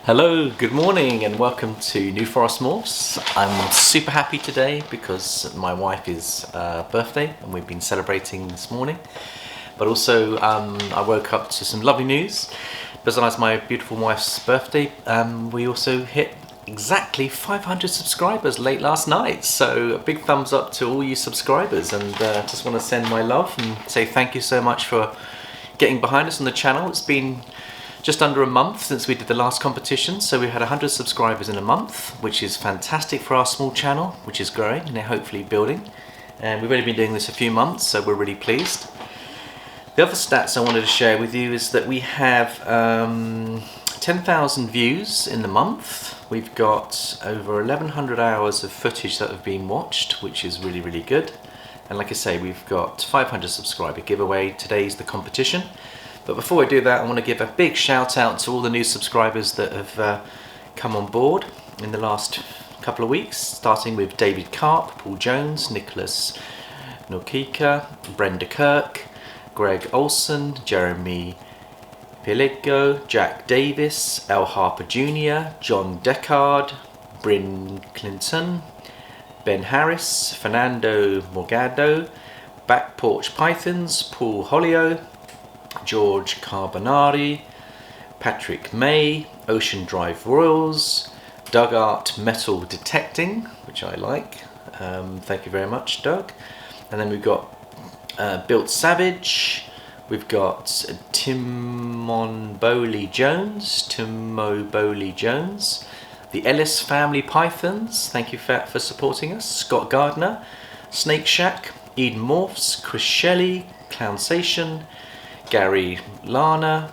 Hello, good morning and welcome to New Forest Morphs. I'm super happy today because my wife's birthday and we've been celebrating this morning. But also I woke up to some lovely news. Besides my beautiful wife's birthday, we also hit exactly 500 subscribers late last night. So a big thumbs up to all you subscribers, and just want to send my love and say thank you so much for getting behind us on the channel. It's been just under a month since we did the last competition, so we had 100 subscribers in a month, which is fantastic for our small channel, which is growing and hopefully building. And we've only been doing this a few months, so we're really pleased. The other stats I wanted to share with you is that we have 10,000 views in the month. We've got over 1,100 hours of footage that have been watched, which is really, really good. And like I say, we've got 500 subscriber giveaway. Today's the competition. But before I do that, I want to give a big shout out to all the new subscribers that have come on board in the last couple of weeks, starting with David Karp, Paul Jones, Nicholas Nokika, Brenda Kirk, Greg Olson, Jeremy Piligo, Jack Davis, L. Harper Jr., John Deckard, Bryn Clinton, Ben Harris, Fernando Morgado, Back Porch Pythons, Paul Hollio, George Carbonari, Patrick May, Ocean Drive Royals, Doug Art Metal Detecting, which I like. Thank you very much, Doug. And then we've got Built Savage. We've got Timo Bowley Jones, the Ellis Family Pythons. Thank you for supporting us. Scott Gardner, Snake Shack, Eden Morphs, Chris Shelley, Clownsation, Gary Lana,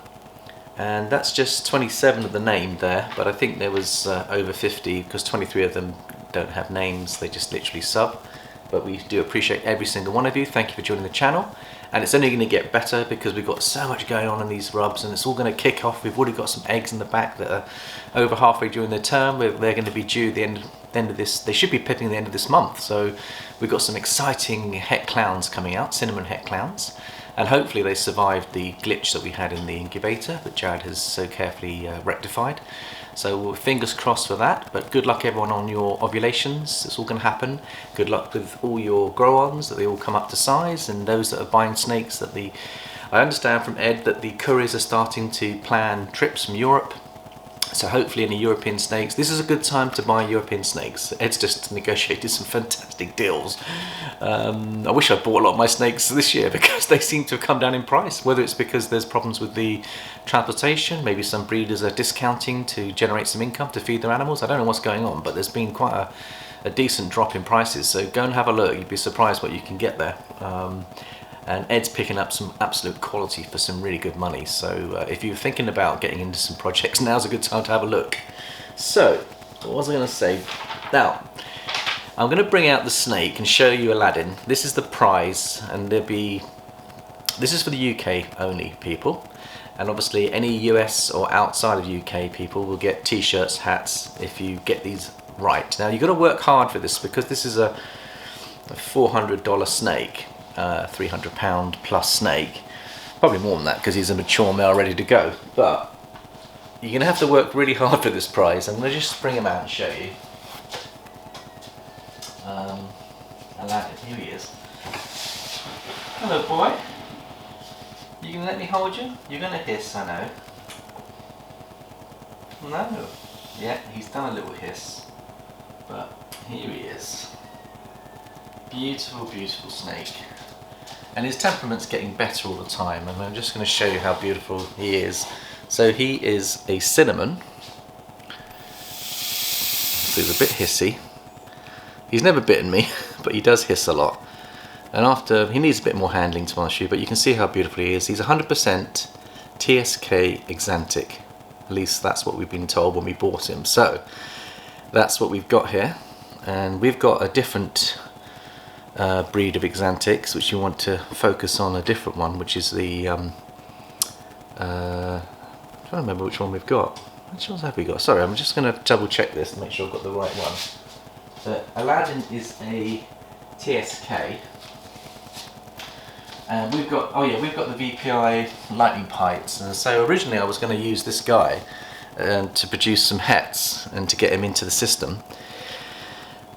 and that's just 27 of the name there, but I think there was over 50 because 23 of them don't have names, they just literally sub. But we do appreciate every single one of you. Thank you for joining the channel, and it's only going to get better because we've got so much going on in these rubs, and it's all going to kick off. We've already got some eggs in the back that are over halfway during their term. They're going to be due the end of this. They should be pipping the end of this month, so we've got some exciting het clowns coming out, cinnamon het clowns. And hopefully they survived the glitch that we had in the incubator that Jared has so carefully rectified. So fingers crossed for that, but good luck everyone on your ovulations. It's all going to happen. Good luck with all your grow-ons, that they all come up to size, and those that are buying snakes, that I understand from Ed that the couriers are starting to plan trips from Europe. So hopefully any European snakes, this is a good time to buy European snakes. Ed's just negotiated some fantastic deals. I wish I'd bought a lot of my snakes this year because they seem to have come down in price. Whether it's because there's problems with the transportation, maybe some breeders are discounting to generate some income to feed their animals. I don't know what's going on, but there's been quite a decent drop in prices. So go and have a look, you'd be surprised what you can get there. And Ed's picking up some absolute quality for some really good money. So if you're thinking about getting into some projects, now's a good time to have a look. So, what was I going to say? Now, I'm going to bring out the snake and show you Aladdin. This is the prize, and this is for the UK only people. And obviously any US or outside of UK people will get t-shirts, hats, if you get these right. Now, you've got to work hard for this because this is a $400 snake. 300 pound plus snake, probably more than that because he's a mature male ready to go, but you're gonna have to work really hard for this prize. I'm gonna just bring him out and show you. Aladdin, here he is. Hello boy, you gonna let me hold you? You're gonna hiss, I know. No, yeah, he's done a little hiss, but here he is. Beautiful, beautiful snake. And his temperament's getting better all the time, and I'm just going to show you how beautiful he is. So he is a cinnamon. So he's a bit hissy. He's never bitten me, but he does hiss a lot. And after, he needs a bit more handling to honest you, but you can see how beautiful he is. He's 100% TSK Axanthic. At least that's what we've been told when we bought him. So that's what we've got here. And we've got a different breed of Axanthics, which you want to focus on a different one, which is the I'm trying to remember which one we've got. Which ones have we got? Sorry, I'm just going to double check this and make sure I've got the right one. So Aladdin is a TSK, and we've got the VPI lightning pipes. And so originally I was going to use this guy, to produce some hets and to get him into the system.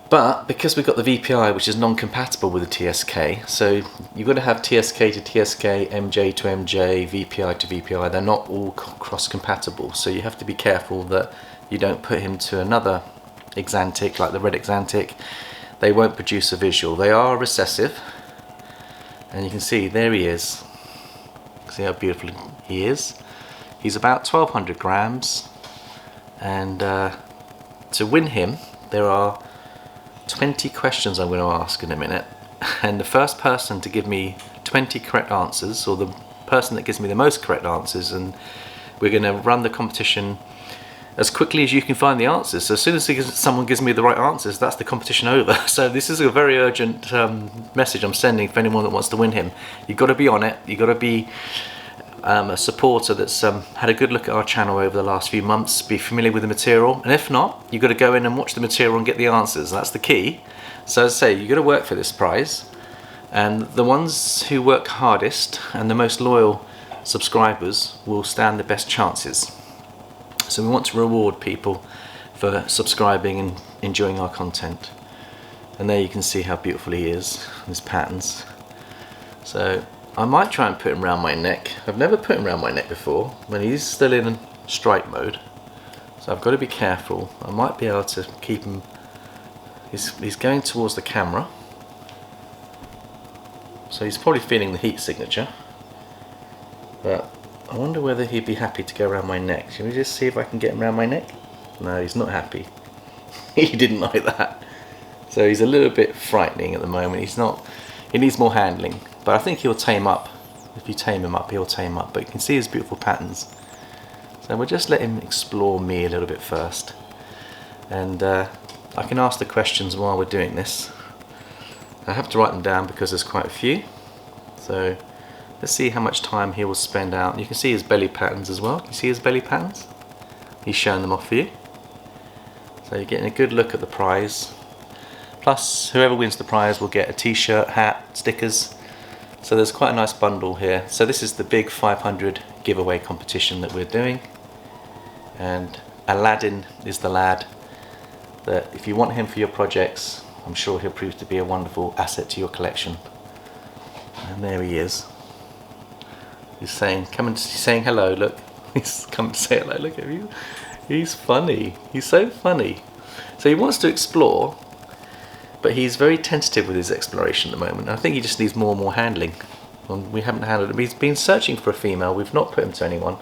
But because we've got the VPI, which is non-compatible with the TSK, so you've got to have TSK to TSK, MJ to MJ, VPI to VPI. They're not all cross-compatible, so you have to be careful that you don't put him to another Axanthic, like the red Axanthic. They won't produce a visual. They are recessive, and you can see there he is. See how beautiful he is. He's about 1200 grams, and to win him, there are 20 questions I'm going to ask in a minute, and the first person to give me 20 correct answers, or the person that gives me the most correct answers, and we're going to run the competition as quickly as you can find the answers. So as soon as someone gives me the right answers, that's the competition over. So this is a very urgent message I'm sending for anyone that wants to win him. You've got to be on it. You've got to be a supporter that's had a good look at our channel over the last few months, be familiar with the material, and if not, you've got to go in and watch the material and get the answers. That's the key. So as I say, you've got to work for this prize, and the ones who work hardest and the most loyal subscribers will stand the best chances. So we want to reward people for subscribing and enjoying our content. And there you can see how beautiful he is, his patterns. So I might try and put him around my neck. I've never put him around my neck before, when he's still in strike mode. So I've got to be careful. I might be able to keep him, he's going towards the camera. So he's probably feeling the heat signature. But I wonder whether he'd be happy to go around my neck. Shall we just see if I can get him around my neck? No, he's not happy. He didn't like that. So he's a little bit frightening at the moment. He's not, he needs more handling. But I think he'll tame up. If you tame him up, he'll tame up. But you can see his beautiful patterns. So we'll just let him explore me a little bit first. And I can ask the questions while we're doing this. I have to write them down because there's quite a few. So let's see how much time he will spend out. You can see his belly patterns as well. Can you see his belly patterns? He's showing them off for you. So you're getting a good look at the prize. Plus, whoever wins the prize will get a t-shirt, hat, stickers. So there's quite a nice bundle here. So this is the big 500 giveaway competition that we're doing. And Aladdin is the lad that if you want him for your projects, I'm sure he'll prove to be a wonderful asset to your collection. And there he is. He's saying, he's saying hello, look. He's come to say hello, look at you. He's funny. He's so funny. So he wants to explore, but he's very tentative with his exploration at the moment. I think he just needs more and more handling. We haven't handled him. He's been searching for a female. We've not put him to anyone.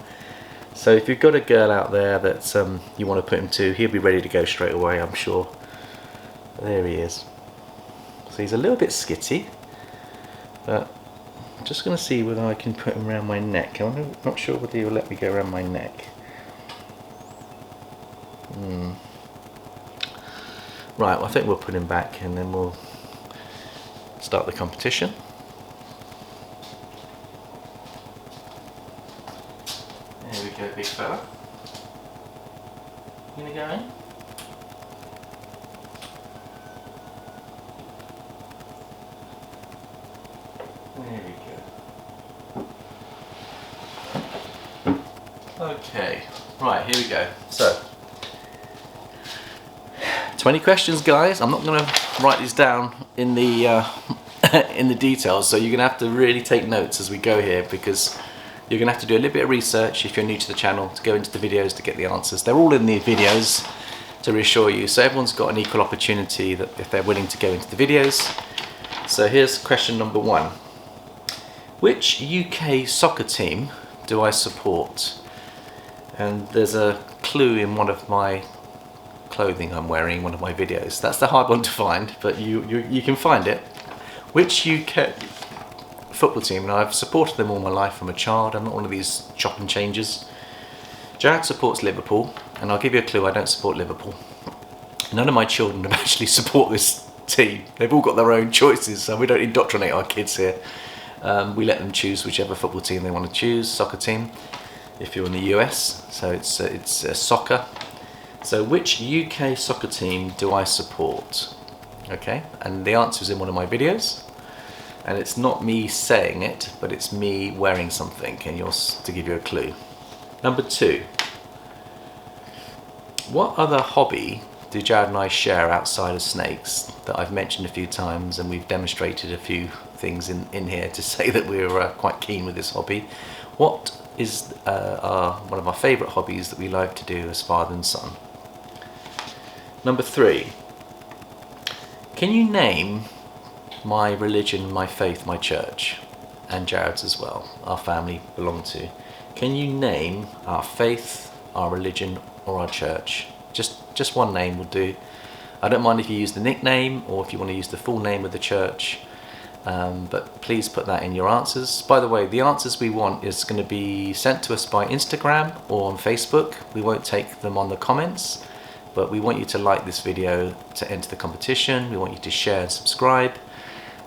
So if you've got a girl out there that you want to put him to, he'll be ready to go straight away, I'm sure. There he is. So he's a little bit skitty, but I'm just going to see whether I can put him around my neck. I'm not sure whether he'll let me go around my neck. Right, well, I think we'll put him back and then we'll start the competition. There we go, big fella. You gonna go in? There we go. Okay, right, here we go. So, 20 questions, guys. I'm not going to write these down in the in the details, so you're going to have to really take notes as we go here, because you're going to have to do a little bit of research if you're new to the channel to go into the videos to get the answers. They're all in the videos to reassure you, so everyone's got an equal opportunity that if they're willing to go into the videos. So here's question number 1. Which UK soccer team do I support? And there's a clue in one of my clothing I'm wearing in one of my videos. That's the hard one to find, but you can find it. Which UK football team? And I've supported them all my life from a child. I'm not one of these chop and changes. Jared supports Liverpool, and I'll give you a clue, I don't support Liverpool. None of my children have actually support this team. They've all got their own choices, so we don't indoctrinate our kids here. We let them choose whichever football team they want to choose, soccer team, if you're in the US. So it's soccer. So which UK soccer team do I support? Okay, and the answer is in one of my videos. And it's not me saying it, but it's me wearing something, and to give you a clue. Number 2. what other hobby do Jared and I share outside of snakes that I've mentioned a few times, and we've demonstrated a few things in here to say that we're quite keen with this hobby? What is one of our favourite hobbies that we like to do as father and son? Number 3. Can you name my religion, my faith, my church, and Jared's as well, our family belong to? Can you name our faith, our religion, or our church? Just one name will do. I don't mind if you use the nickname or if you want to use the full name of the church, but please put that in your answers. By the way, the answers we want is going to be sent to us by Instagram or on Facebook. We won't take them on the comments, but we want you to like this video to enter the competition. We want you to share and subscribe,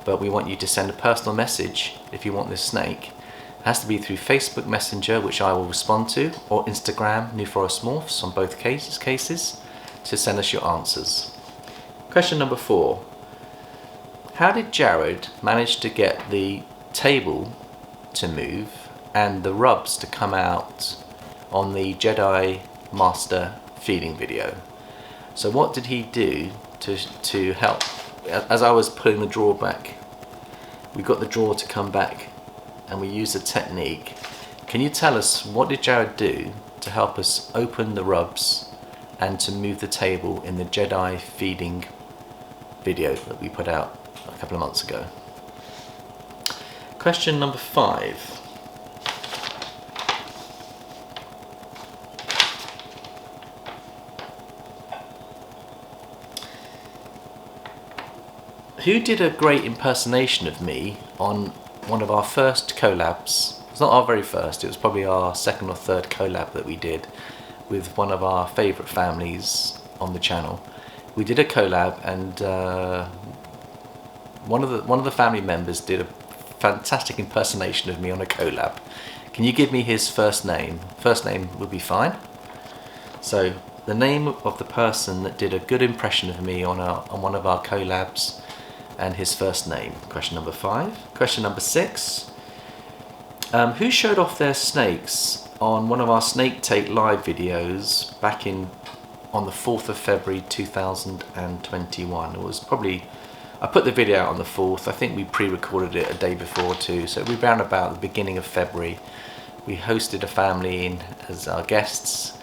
but we want you to send a personal message if you want this snake. It has to be through Facebook Messenger, which I will respond to, or Instagram, New Forest Morphs, on both cases, to send us your answers. Question number 4. How did Jared manage to get the table to move and the rubs to come out on the Jedi Master feeding video? So what did he do to help? As I was pulling the drawer back, we got the drawer to come back and we used a technique. Can you tell us, what did Jared do to help us open the rubs and to move the table in the Jedi feeding video that we put out a couple of months ago? Question number 5. Who did a great impersonation of me on one of our first collabs? It's not our very first, it was probably our second or third collab that we did with one of our favourite families on the channel. We did a collab, and one of the family members did a fantastic impersonation of me on a collab. Can you give me his first name? First name would be fine. So the name of the person that did a good impression of me on one of our collabs, and his first name. Question number 5. Question number 6. Who showed off their snakes on one of our Snake Take live videos back on the 4th of February 2021? It was probably, I put the video out on the 4th. I think we pre-recorded it a day before too, so we ran about the beginning of February. We hosted a family in as our guests,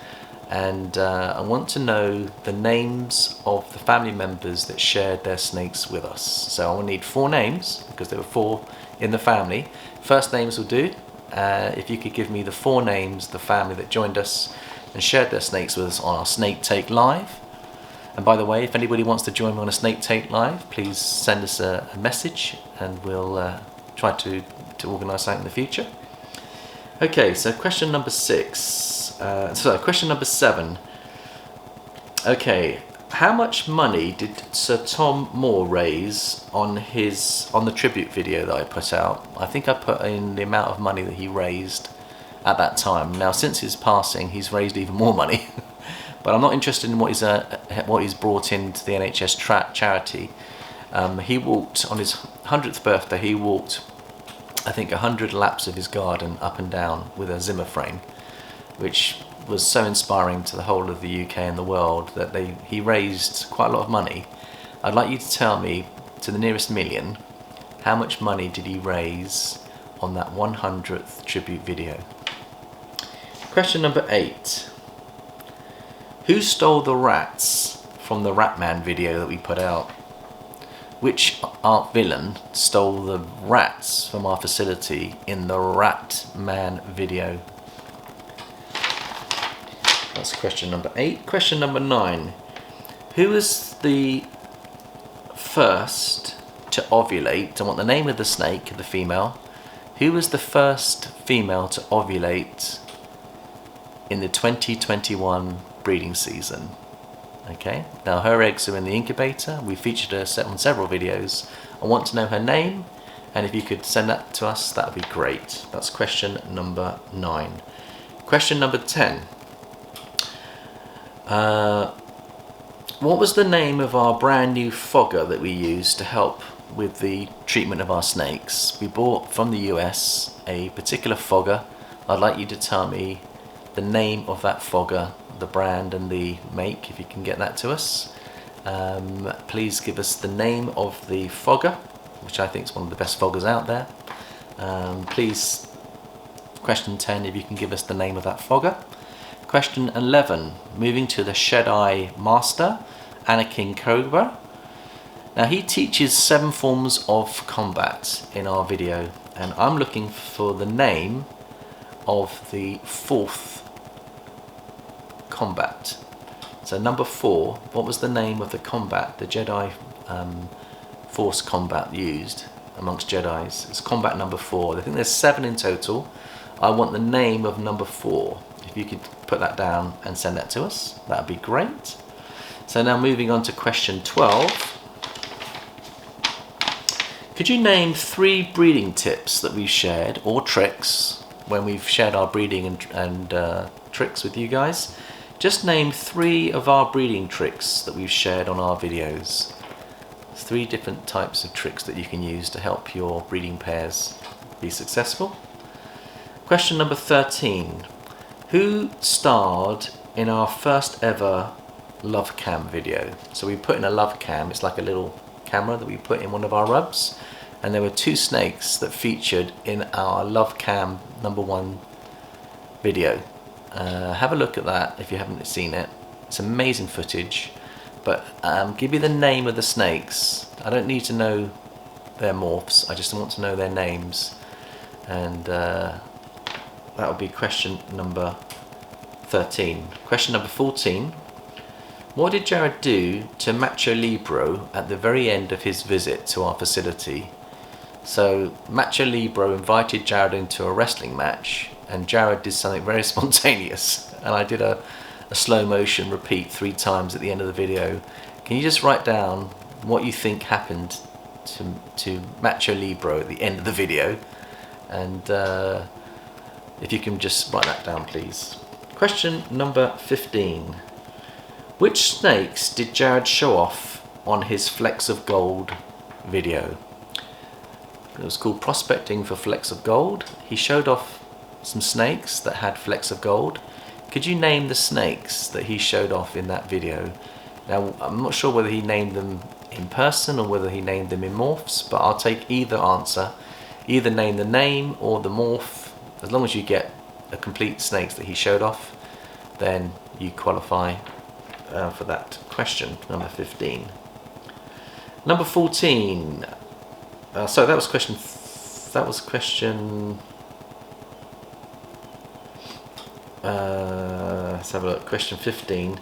and I want to know the names of the family members that shared their snakes with us. So I will need 4 names, because there were 4 in the family. First names will do. If you could give me the 4 names of the family that joined us and shared their snakes with us on our Snake Take Live. And by the way, if anybody wants to join me on a Snake Take Live, please send us a message, and we'll try to organise that in the future. Okay, so question number 6. Question number 7. Okay, how much money did Sir Tom Moore raise on the tribute video that I put out? I think I put in the amount of money that he raised at that time. Now, since his passing, he's raised even more money. But I'm not interested in what he's brought into the NHS charity. He walked on his 100th birthday. He walked, I think, 100 laps of his garden up and down with a Zimmer frame, which was so inspiring to the whole of the UK and the world that he raised quite a lot of money. I'd like you to tell me, to the nearest million, how much money did he raise on that 100th tribute video? Question number 8. Who stole the rats from the Ratman video that we put out? Which art villain stole the rats from our facility in the Ratman video? That's question number 8. Question number 9. Who was the first to ovulate? I want the name of the snake, the female. Who was the first female to ovulate in the 2021 breeding season? Okay, now her eggs are in the incubator. We featured her on several videos. I want to know her name, and if you could send that to us, that would be great. That's question number 9. Question number 10. What was the name of our brand new fogger that we used to help with the treatment of our snakes? We bought from the US a particular fogger. I'd like you to tell me the name of that fogger the brand and the make, if you can get that to us. Please give us the name of the fogger, which I think is one of the best foggers out there. Please, question 10, if you can give us the name of that fogger. Question 11, moving to the Jedi Master, Anakin Cobra. Now he teaches 7 forms of combat in our video, and I'm looking for the name of the 4th combat. So number 4, what was the name of the combat the Jedi Force combat used amongst Jedis? It's combat number 4. I think there's 7 in total. I want the name of number 4. If you could put that down and send that to us, that would be great. So now moving on to question 12. Could you name 3 breeding tips that we've shared, or tricks, when we've shared our breeding and tricks with you guys? Just name 3 of our breeding tricks that we've shared on our videos. 3 different types of tricks that you can use to help your breeding pairs be successful. Question number 13. Who starred in our first ever love cam video? So we put in a love cam, it's like a little camera that we put in one of our rubs, and there were 2 snakes that featured in our love cam number 1 video. Have a look at that if you haven't seen it. It's amazing footage, but give me the name of the snakes. I don't need to know their morphs, I just want to know their names. And that would be question number 13. Question number 14. What did Jared do to Macho Libro at the very end of his visit to our facility? So Macho Libro invited Jared into a wrestling match, and Jared did something very spontaneous, and I did a slow motion repeat 3 times at the end of the video. Can you just write down what you think happened to Macho Libro at the end of the video? And if you can just write that down, please. Question number 15. Which snakes did Jared show off on his Flecks of Gold video? It was called Prospecting for Flecks of Gold. He showed off some snakes that had flecks of gold. Could you name the snakes that he showed off in that video? Now, I'm not sure whether he named them in person or whether he named them in morphs, but I'll take either answer. Either name the name or the morph. As long as you get a complete snakes that he showed off, then you qualify for that question, number 15. Number 14. So that was question. Let's have a look. Question 15.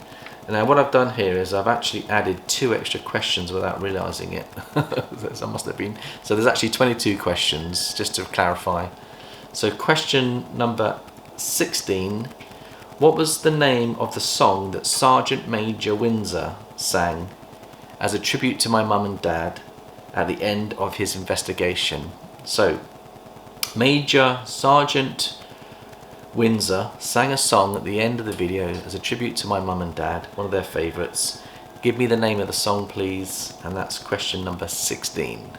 And now what I've done here is I've actually added 2 extra questions without realising it. That must have been. So there's actually 22 questions, just to clarify. So question number 16. What was the name of the song that Sergeant Major Windsor sang as a tribute to my mum and dad at the end of his investigation? So Sergeant Windsor sang a song at the end of the video as a tribute to my mum and dad, one of their favourites. Give me the name of the song, please, and that's question number 16.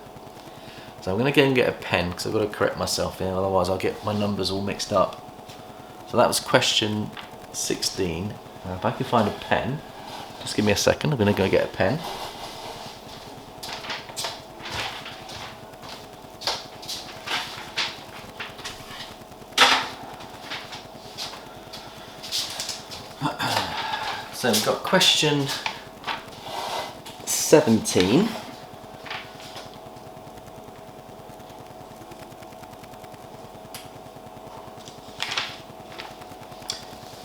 So I'm going to go and get a pen because I've got to correct myself here, otherwise I'll get my numbers all mixed up. So that was question 16. Now if I can find a pen, just give me a second, I'm going to go get a pen. So we've got question 17.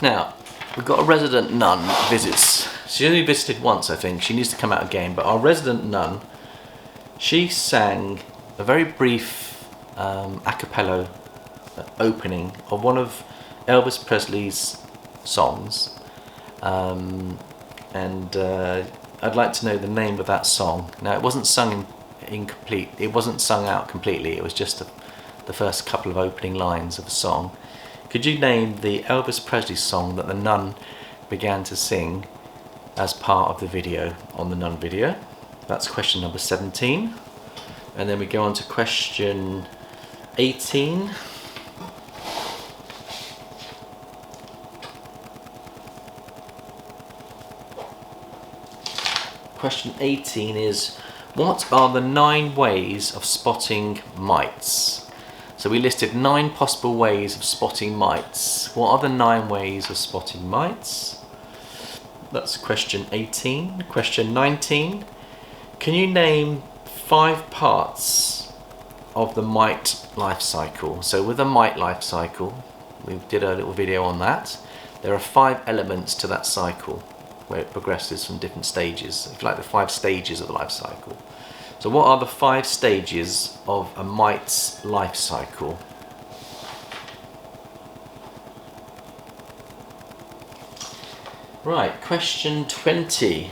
Now, we've got a resident nun visits. She only visited once, I think. She needs to come out again. But our resident nun, she sang a very brief a cappella opening of one of Elvis Presley's songs. I'd like to know the name of that song. Now, it wasn't sung incomplete. It wasn't sung out completely. It was just the first couple of opening lines of a song. Could you name the Elvis Presley song that the nun began to sing as part of the video on the nun video? That's question number 17. And then we go on to question 18. question 18 is, what are the 9 ways of spotting mites? So we listed 9 possible ways of spotting mites. What are the 9 ways of spotting mites? That's question 18. Question 19. Can you name 5 parts of the mite life cycle? So with a mite life cycle, we did a little video on that. There are 5 elements to that cycle where it progresses from different stages, if you like, the 5 stages of the life cycle. So what are the 5 stages of a mite's life cycle? Right, question 20.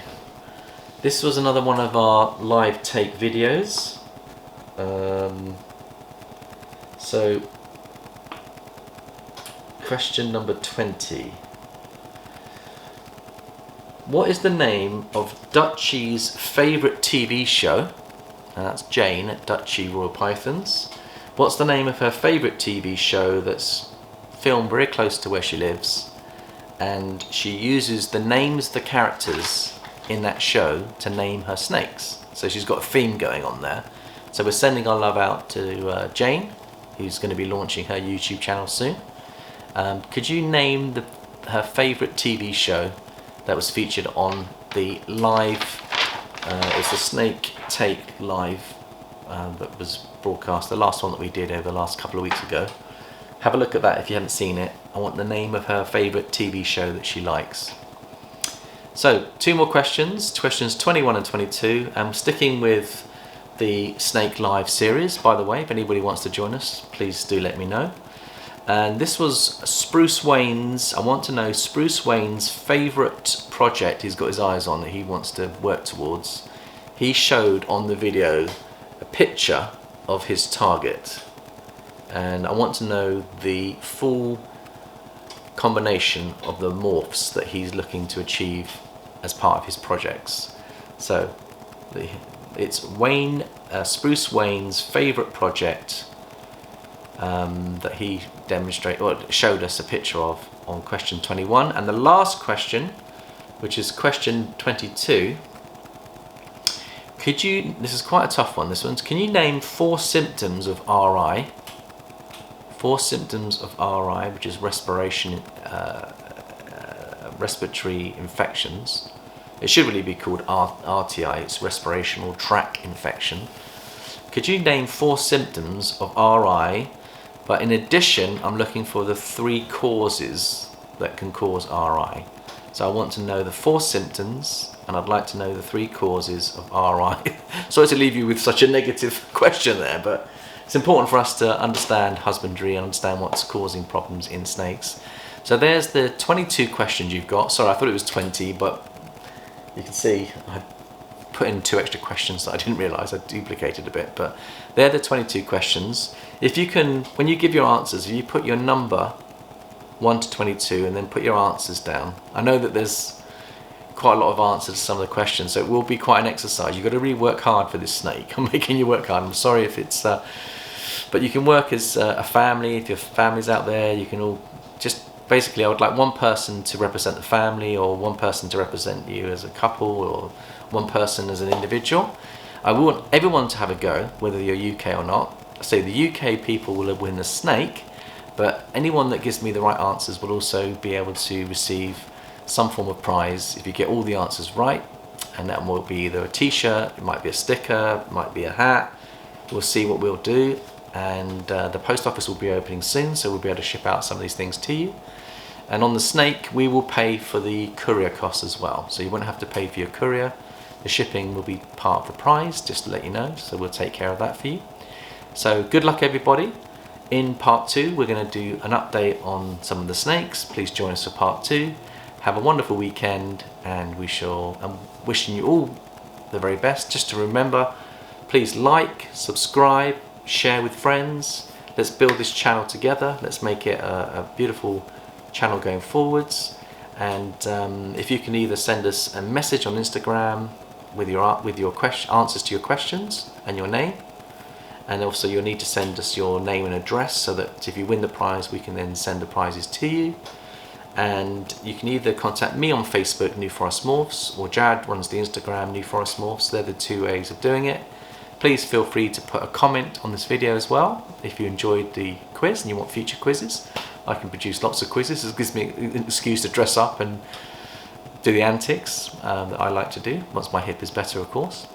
This was another one of our live take videos. So question number 20. What is the name of Duchy's favourite TV show? And that's Jane at Duchy Royal Pythons. What's the name of her favourite TV show that's filmed very close to where she lives? And she uses the names of the characters in that show to name her snakes. So she's got a theme going on there. So we're sending our love out to Jane, who's going to be launching her YouTube channel soon. Could you name her favourite TV show that was featured on the live, it's the Snake Take live that was broadcast, the last one that we did over the last couple of weeks ago. Have a look at that if you haven't seen it. I want the name of her favourite TV show that she likes. So 2 more questions, questions 21 and 22. I'm sticking with the Snake Live series, by the way. If anybody wants to join us, please do let me know. And this was Spruce Wayne's, I want to know Spruce Wayne's favourite project he's got his eyes on that he wants to work towards. He showed on the video a picture of his target. And I want to know the full combination of the morphs that he's looking to achieve as part of his projects. So it's Spruce Wayne's favourite project that he showed us a picture of on question 21. And the last question, which is question 22, this is quite a tough one, this one. Can you name 4 symptoms of RI? 4 symptoms of RI, which is respiratory infections. It should really be called RTI, it's respiratory tract infection. Could you name 4 symptoms of RI? But in addition, I'm looking for the 3 causes that can cause RI. So I want to know the 4 symptoms, and I'd like to know the 3 causes of RI. Sorry to leave you with such a negative question there, but it's important for us to understand husbandry and understand what's causing problems in snakes. So there's the 22 questions you've got. Sorry, I thought it was 20, but you can see I put in 2 extra questions that I didn't realise I duplicated a bit, but they're the 22 questions. If you can, when you give your answers, if you put your number 1 to 22 and then put your answers down. I know that there's quite a lot of answers to some of the questions, so it will be quite an exercise. You've got to really work hard for this snake. I'm making you work hard. I'm sorry if it's, but you can work as a family. If your family's out there, you can all just, basically I would like 1 person to represent the family, or 1 person to represent you as a couple, or 1 person as an individual. I want everyone to have a go, whether you're UK or not. So the UK people will win the snake, but anyone that gives me the right answers will also be able to receive some form of prize if you get all the answers right. And that will be either a t-shirt, it might be a sticker, it might be a hat. We'll see what we'll do. And the post office will be opening soon, so we'll be able to ship out some of these things to you. And on the snake, we will pay for the courier costs as well. So you won't have to pay for your courier. The shipping will be part of the prize, just to let you know. So we'll take care of that for you. So good luck everybody. In part 2, we're going to do an update on some of the snakes. Please join us for part 2. Have a wonderful weekend, and I'm wishing you all the very best. Just to remember, please like, subscribe, share with friends. Let's build this channel together. Let's make it a beautiful channel going forwards. And if you can either send us a message on Instagram with your answers to your questions and your name, and also you'll need to send us your name and address so that if you win the prize, we can then send the prizes to you. And you can either contact me on Facebook, New Forest Morphs, or Jad runs the Instagram, New Forest Morphs. They're the two ways of doing it. Please feel free to put a comment on this video as well if you enjoyed the quiz and you want future quizzes. I can produce lots of quizzes. It gives me an excuse to dress up and do the antics that I like to do, once my hip is better, of course.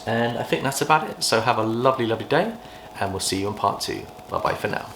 And I think that's about it. So have a lovely, lovely day, and we'll see you in part 2. Bye bye for now.